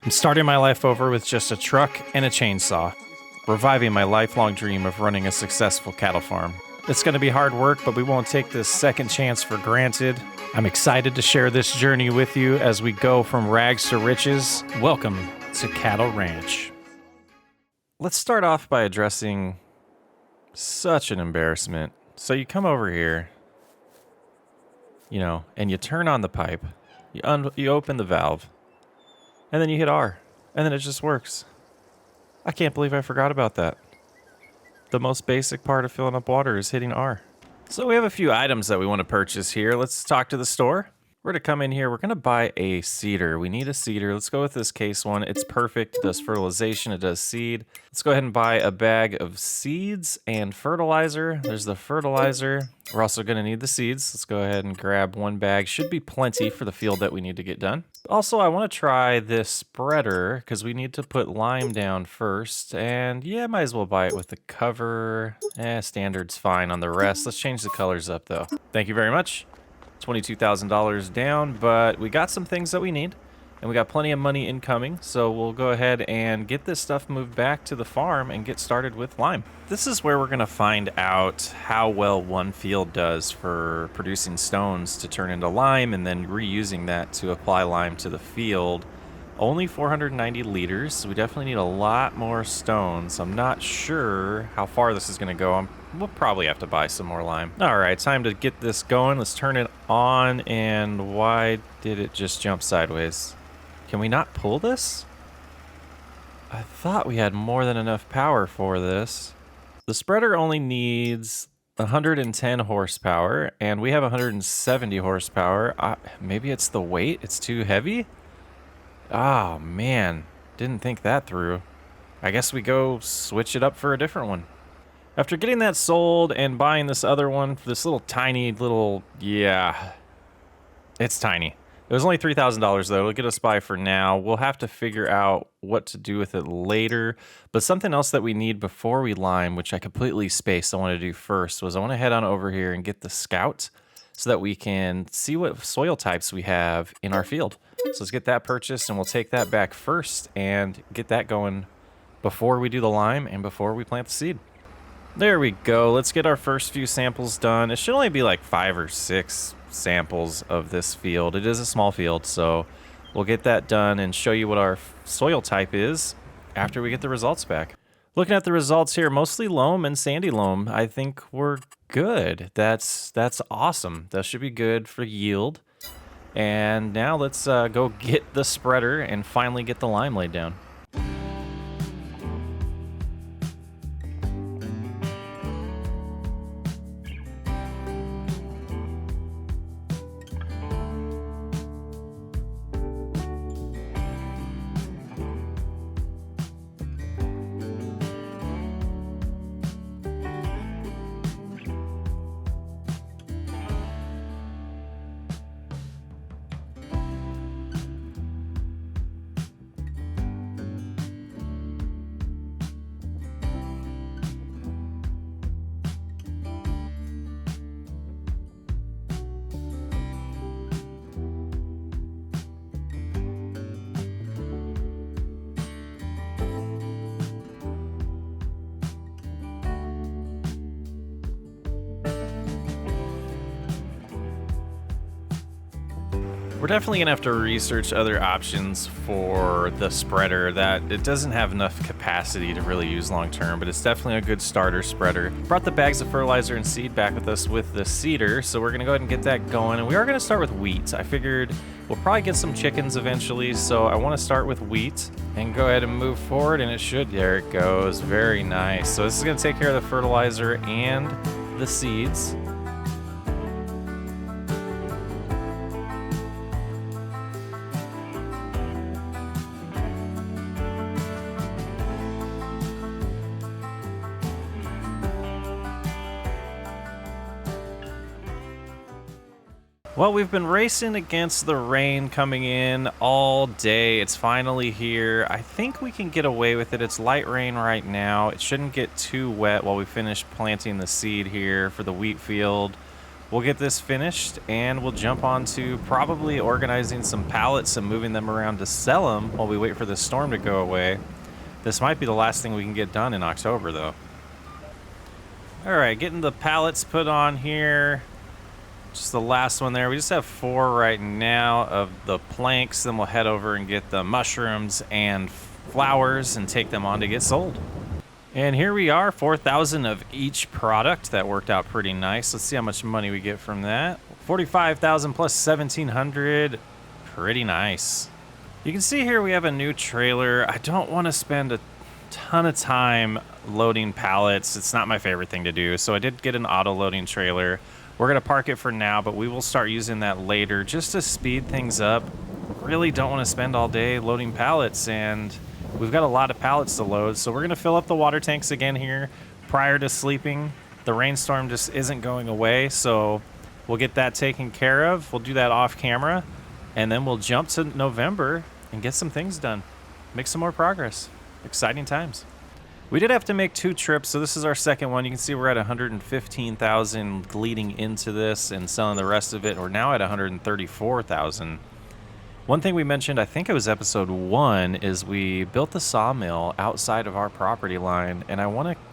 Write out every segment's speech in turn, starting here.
I'm starting my life over with just a truck and a chainsaw, reviving my lifelong dream of running a successful cattle farm. It's going to be hard work, but we won't take this second chance for granted. I'm excited to share this journey with you as we go from rags to riches. Welcome to Cattle Ranch. Let's start off by addressing such an embarrassment. So you come over here, and you turn on the pipe, you open the valve, and then you hit R, and then it just works. I can't believe I forgot about that. The most basic part of filling up water is hitting R. So we have a few items that we want to purchase here. Let's talk to the store. We're going to come in here. We're going to buy a seeder. We need a seeder. Let's go with this case one. It's perfect. It does fertilization. It does seed. Let's go ahead and buy a bag of seeds and fertilizer. There's the fertilizer. We're also going to need the seeds. Let's go ahead and grab one bag. Should be plenty for the field that we need to get done. Also, I want to try this spreader because we need to put lime down first. And yeah, might as well buy it with the cover. Standard's fine on the rest. Let's change the colors up though. Thank you very much. $22,000 down, but we got some things that we need, and we got plenty of money incoming, so we'll go ahead and get this stuff moved back to the farm and get started with lime. This is where we're going to find out how well one field does for producing stones to turn into lime and then reusing that to apply lime to the field. Only 490 liters, so we definitely need a lot more stones. I'm not sure how far this is going to go. We'll probably have to buy some more lime. All right, time to get this going. Let's turn it on, and why did it just jump sideways? Can we not pull this? I thought we had more than enough power for this. The spreader only needs 110 horsepower, and we have 170 horsepower. Maybe it's the weight? It's too heavy? Oh, man. Didn't think that through. I guess we go switch it up for a different one. After getting that sold and buying this other one for this little tiny little... Yeah. It's tiny. It was only $3,000 though. It'll get us by for now. We'll have to figure out what to do with it later. But something else that we need before we lime, which I completely spaced I want to do first, was I want to head on over here and get the scout so that we can see what soil types we have in our field. So let's get that purchased, and we'll take that back first and get that going before we do the lime and before we plant the seed. There we go. Let's get our first few samples done. It should only be like 5 or 6 samples of this field. It is a small field, so we'll get that done and show you what our soil type is after we get the results back. Looking at the results here, mostly loam and sandy loam. I think we're good. That's awesome. That should be good for yield. And now let's go get the spreader and finally get the lime laid down. We're definitely gonna have to research other options for the spreader. That it doesn't have enough capacity to really use long term, but it's definitely a good starter spreader. Brought the bags of fertilizer and seed back with us with the seeder, so we're gonna go ahead and get that going. And we are gonna start with wheat. I figured we'll probably get some chickens eventually, so I want to start with wheat and go ahead and move forward, and it should. There it goes. Very nice. So this is gonna take care of the fertilizer and the seeds. Well, we've been racing against the rain coming in all day. It's finally here. I think we can get away with it. It's light rain right now. It shouldn't get too wet while we finish planting the seed here for the wheat field. we'll get this finished and we'll jump on to probably organizing some pallets and moving them around to sell them while we wait for the storm to go away. This might be the last thing we can get done in October, though. All right, getting the pallets put on here. Just the last one there. We just have 4 right now of the planks. Then we'll head over and get the mushrooms and flowers and take them on to get sold. And here we are, 4,000 of each product. That worked out pretty nice. Let's see how much money we get from that. 45,000 plus 1,700. Pretty nice. You can see here we have a new trailer. I don't want to spend a ton of time loading pallets. It's not my favorite thing to do. So I did get an auto loading trailer. We're going to park it for now, but we will start using that later just to speed things up. Really don't want to spend all day loading pallets, and we've got a lot of pallets to load. So we're going to fill up the water tanks again here prior to sleeping. The rainstorm just isn't going away, so we'll get that taken care of. We'll do that off camera, and then we'll jump to November and get some things done. Make some more progress. Exciting times. We did have to make 2 trips, so this is our second one. You can see we're at 115,000 leading into this and selling the rest of it. We're now at 134,000. One thing we mentioned, I think it was episode 1, is we built the sawmill outside of our property line, and I want to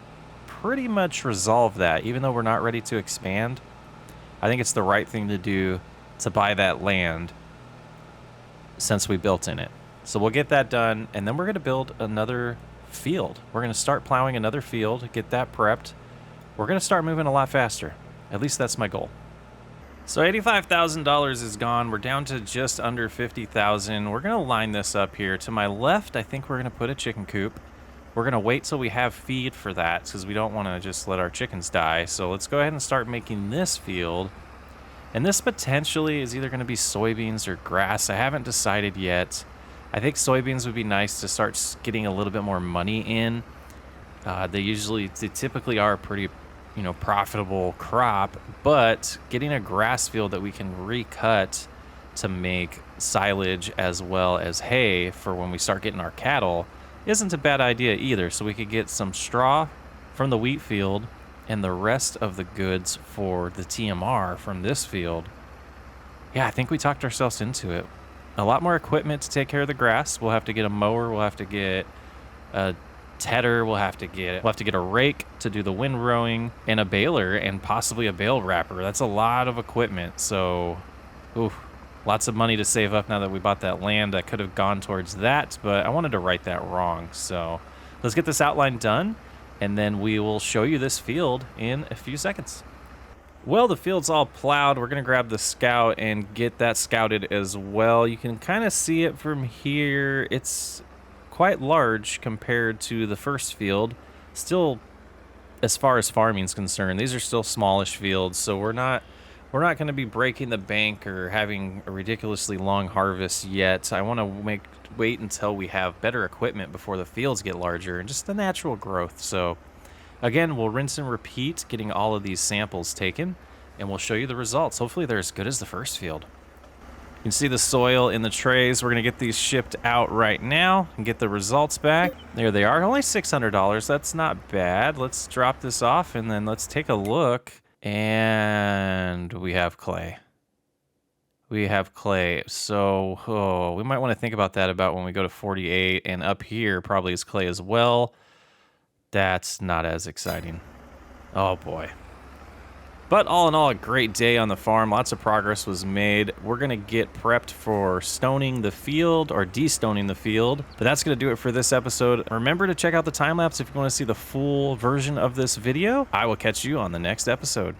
pretty much resolve that, even though we're not ready to expand. I think it's the right thing to do to buy that land since we built in it. So we'll get that done, and then we're going to build another field. We're going to start plowing another field, get that prepped. We're going to start moving a lot faster. At least that's my goal. So $85,000 is gone. We're down to just under 50,000. We're going to line this up here. To my left, I think we're going to put a chicken coop. We're going to wait till we have feed for that because we don't want to just let our chickens die. So let's go ahead and start making this field. And this potentially is either going to be soybeans or grass. I haven't decided yet. I think soybeans would be nice to start getting a little bit more money in. They typically are a pretty, profitable crop, but getting a grass field that we can recut to make silage as well as hay for when we start getting our cattle isn't a bad idea either. So we could get some straw from the wheat field and the rest of the goods for the TMR from this field. Yeah, I think we talked ourselves into it. A lot more equipment to take care of the grass. We'll have to get a mower. We'll have to get a tedder. We'll have to get a rake to do the windrowing, and a baler, and possibly a bale wrapper. That's a lot of equipment. So, lots of money to save up now that we bought that land. That could have gone towards that, but I wanted to right that wrong. So let's get this outline done, and then we will show you this field in a few seconds. Well, the field's all plowed. We're going to grab the scout and get that scouted as well. You can kind of see it from here. It's quite large compared to the first field. Still, as far as farming is concerned, these are still smallish fields, so we're not going to be breaking the bank or having a ridiculously long harvest yet. I want to wait until we have better equipment before the fields get larger and just the natural growth. So again, we'll rinse and repeat getting all of these samples taken, and we'll show you the results. Hopefully they're as good as the first field. You can see the soil in the trays. We're going to get these shipped out right now and get the results back. There they are. Only $600. That's not bad. Let's drop this off, and then let's take a look. And we have clay. We have clay. So we might want to think about that about when we go to 48, and up here probably is clay as well. That's not as exciting. Oh boy. But all in all, a great day on the farm. Lots of progress was made. We're going to get prepped for stoning the field or destoning the field. But that's going to do it for this episode. Remember to check out the time lapse if you want to see the full version of this video. I will catch you on the next episode.